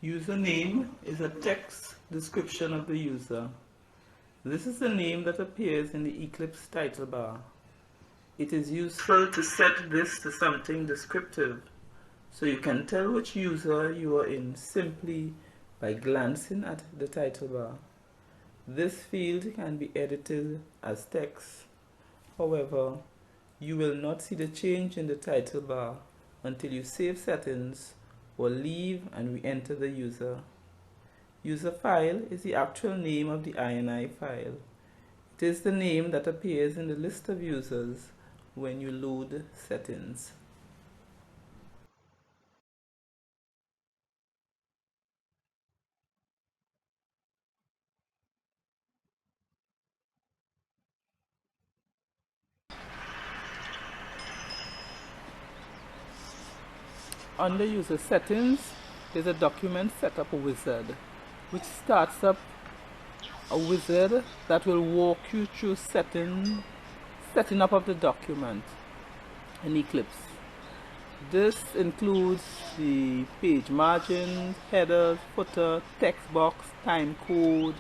Username is a text description of the user. This is the name that appears in the Eclipse title bar. It is useful to set this to something descriptive, so you can tell which user you are in simply by glancing at the title bar. This field can be edited as text. However, you will not see the change in the title bar until you save settings or leave and re-enter the user. User file is the actual name of the INI file. It is the name that appears in the list of users when you load settings. Under user settings is a document setup wizard, which starts up a wizard that will walk you through setting up of the document in Eclipse. This includes the page margins, headers, footer, text box, time code,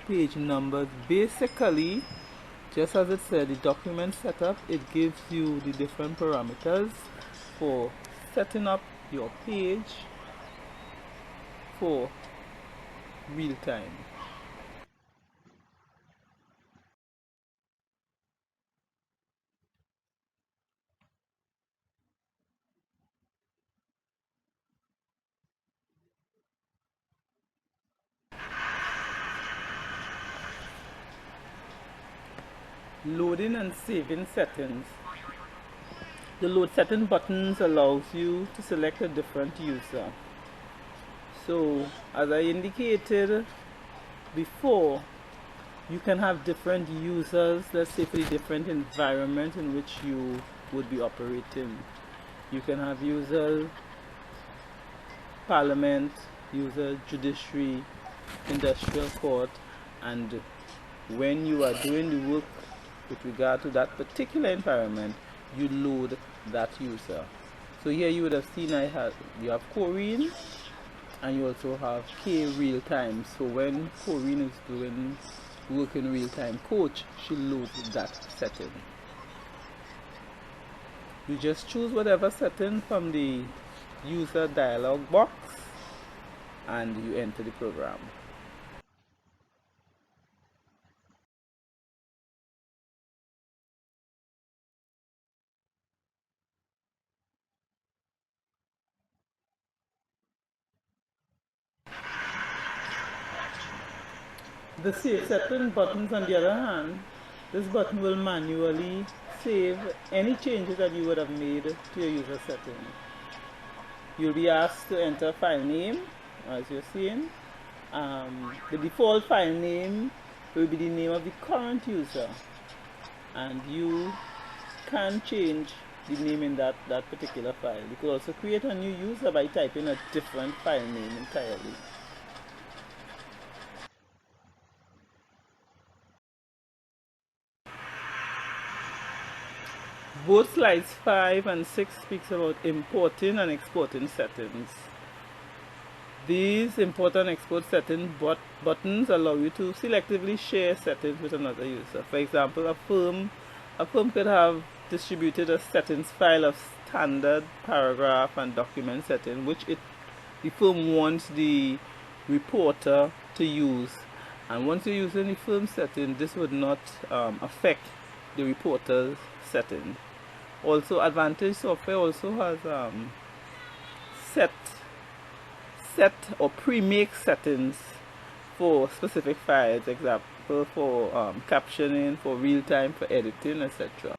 page numbers. Basically, just as it said, the document setup, it gives you the different parameters for setting up your page for real time. Loading and saving settings. The load setting buttons allows you to select a different user. So as I indicated before, you can have different users, let's say for the different environment in which you would be operating. You can have user parliament, user judiciary, industrial court, and when you are doing the work with regard to that particular environment, you load that user. So here you would have seen you have Corrine and you also have K real time. So when Corrine is doing work in real time coach, she loads that setting. You just choose whatever setting from the user dialog box and you enter the program. The save setting buttons, on the other hand, this button will manually save any changes that you would have made to your user setting. You'll be asked to enter file name, as you're seeing. The default file name will be the name of the current user, and you can change the name in that particular file. You could also create a new user by typing a different file name entirely. Both slides 5 and 6 speaks about importing and exporting settings. These import and export setting buttons allow you to selectively share settings with another user. For example, a firm could have distributed a settings file of standard paragraph and document setting, which the firm wants the reporter to use. And once you're using the firm setting, this would not affect the reporter's setting. Also, Advantage Software also has set or pre-make settings for specific files, example for captioning, for real time, for editing, etc.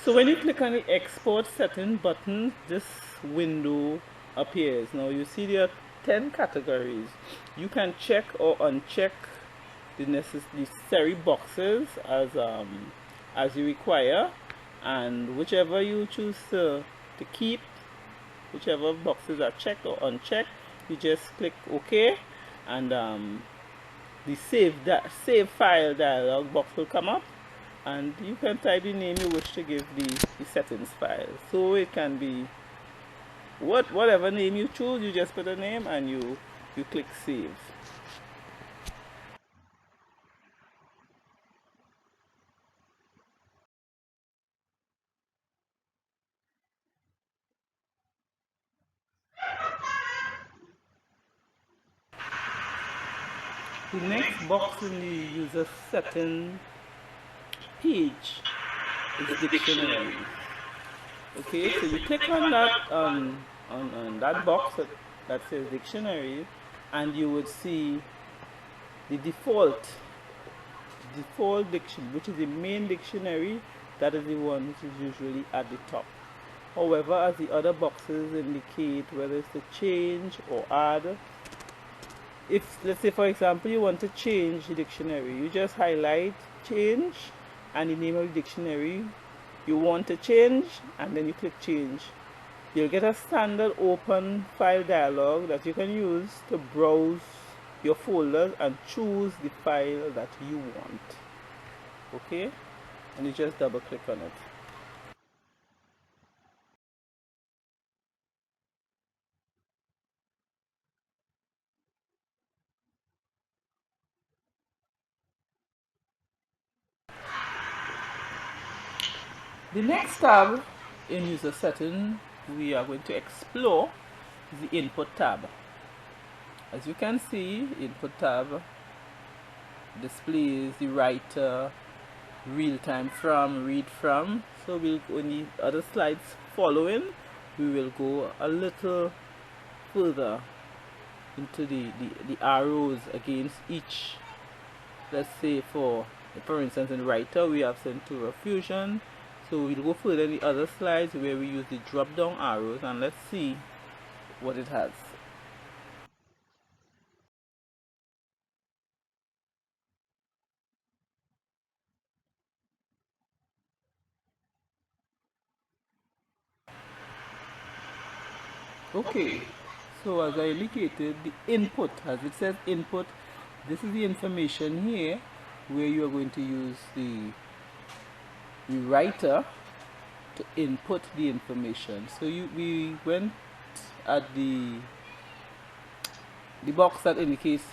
So when you click on the export setting button, this window appears. Now you see there are 10 categories. You can check or uncheck the necessary boxes as you require, and whichever you choose to keep, whichever boxes are checked or unchecked, you just click OK and the save file dialog box will come up, and you can type the name you wish to give the settings file. So it can be whatever name you choose. You just put a name and you click save. The next box in the user setting page is dictionary. Okay, so you click on that on that box that says dictionary, and you would see the default dictionary, which is the main dictionary. That is the one which is usually at the top. However, as the other boxes indicate, whether it's to change or add, if, let's say for example, you want to change the dictionary, you just highlight change and the name of the dictionary you want to change, and then you click change. You'll get a standard open file dialog that you can use to browse your folders and choose the file that you want. Okay, and you just double click on it. The next tab in user setting we are going to explore is the input tab. As you can see, input tab displays the writer, real time from, read from. So we'll go in the other slides following, we will go a little further into the arrows against each. Let's say for instance in writer we have Centura Fusion. So we'll go further in the other slides where we use the drop down arrows, and let's see what it has. Okay, so as I indicated, the input, as it says input, this is the information here where you are going to use the writer to input the information. So we went at the box that indicates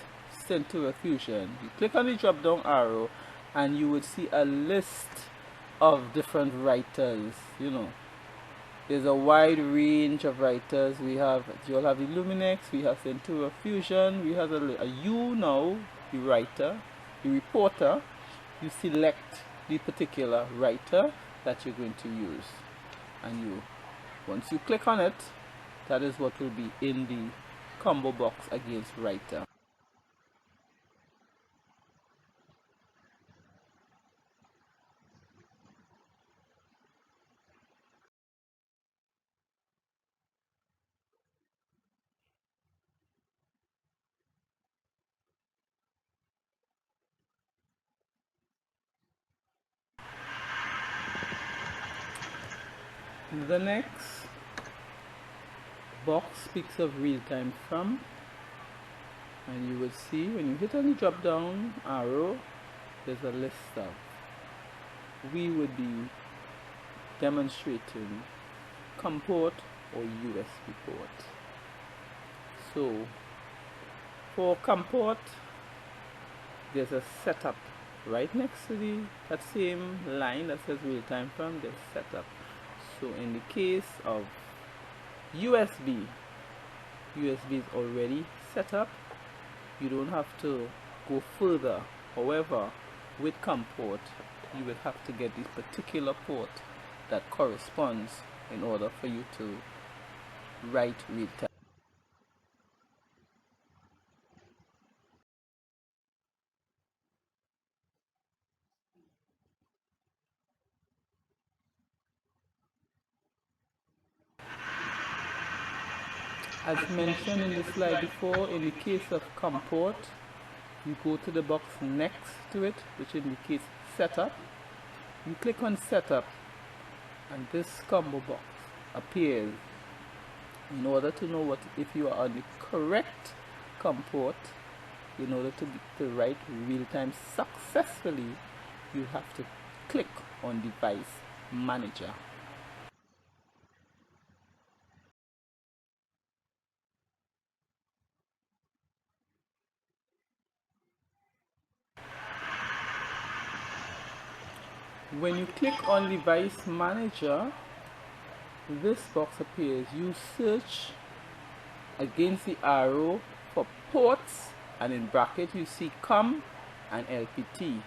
Centura Fusion. You click on the drop down arrow and you would see a list of different writers. You know, there's a wide range of writers. We have, you'll have the Luminex, we have Centura Fusion, we have a U now, the writer, the reporter. You select the particular writer that you're going to use, and once you click on it, that is what will be in the combo box against writer. The next box speaks of real-time from, and you will see when you hit on the drop down arrow, there's a list of. We would be demonstrating COM port or USB port. So for COM port, there's a setup right next to that same line that says real-time from. There's setup. So in the case of USB is already set up. You don't have to go further. However, with COM port, you will have to get this particular port that corresponds in order for you to write real-time. As mentioned in the slide before, in the case of COM port, you go to the box next to it, which indicates setup. You click on setup, and this combo box appears. In order to know if you are on the correct COM port, in order to write real-time successfully, you have to click on Device Manager. When you click on Device Manager, this box appears. You search against the arrow for ports, and in bracket you see COM and LPT.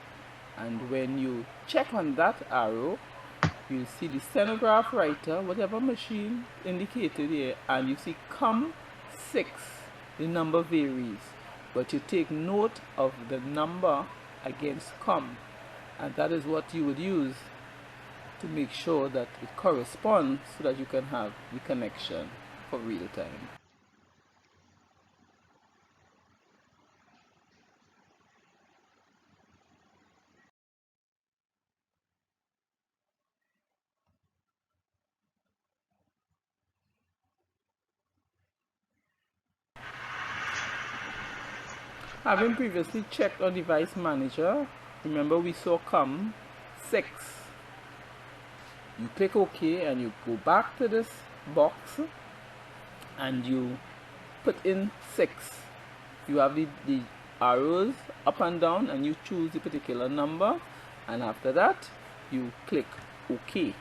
And when you check on that arrow, you see the stenograph writer, whatever machine indicated here, and you see COM6. The number varies, but you take note of the number against COM, and that is what you would use to make sure that it corresponds so that you can have the connection for real time. Having previously checked on Device Manager, remember we saw COM6. You click OK and you go back to this box and you put in 6. You have the arrows up and down and you choose the particular number, and after that you click OK.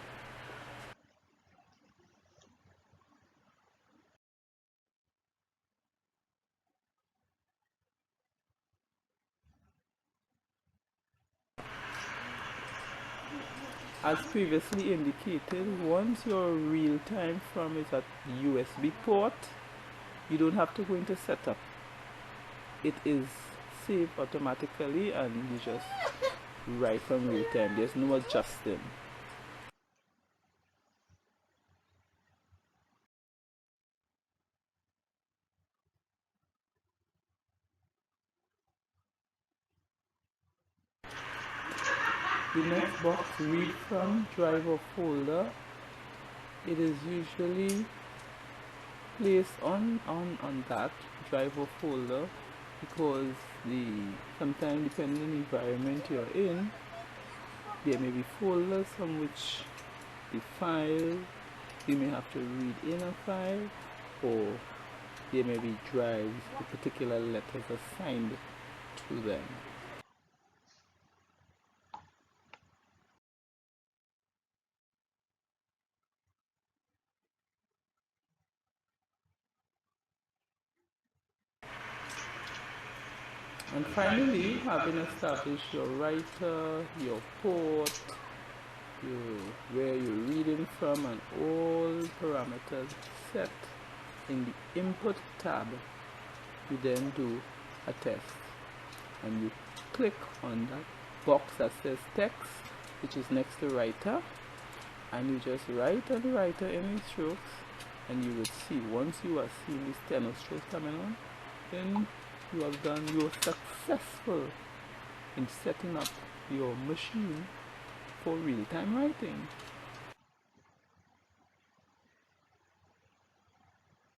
As previously indicated, once your real time from is at USB port, you don't have to go into setup. It is saved automatically and you just write from real time. There's no adjusting. The next box, read from driver folder. It is usually placed on that driver folder because sometimes depending on the environment you're in, there may be folders from which the file, you may have to read in a file, or there may be drives with particular letters assigned to them. And finally, having established your writer, your port, where you're reading from, and all parameters set in the input tab, you then do a test. And you click on that box that says text, which is next to writer, and you just write on the writer any strokes, and you will see, once you are seeing the steno strokes coming on, then you are successful in setting up your machine for real-time writing.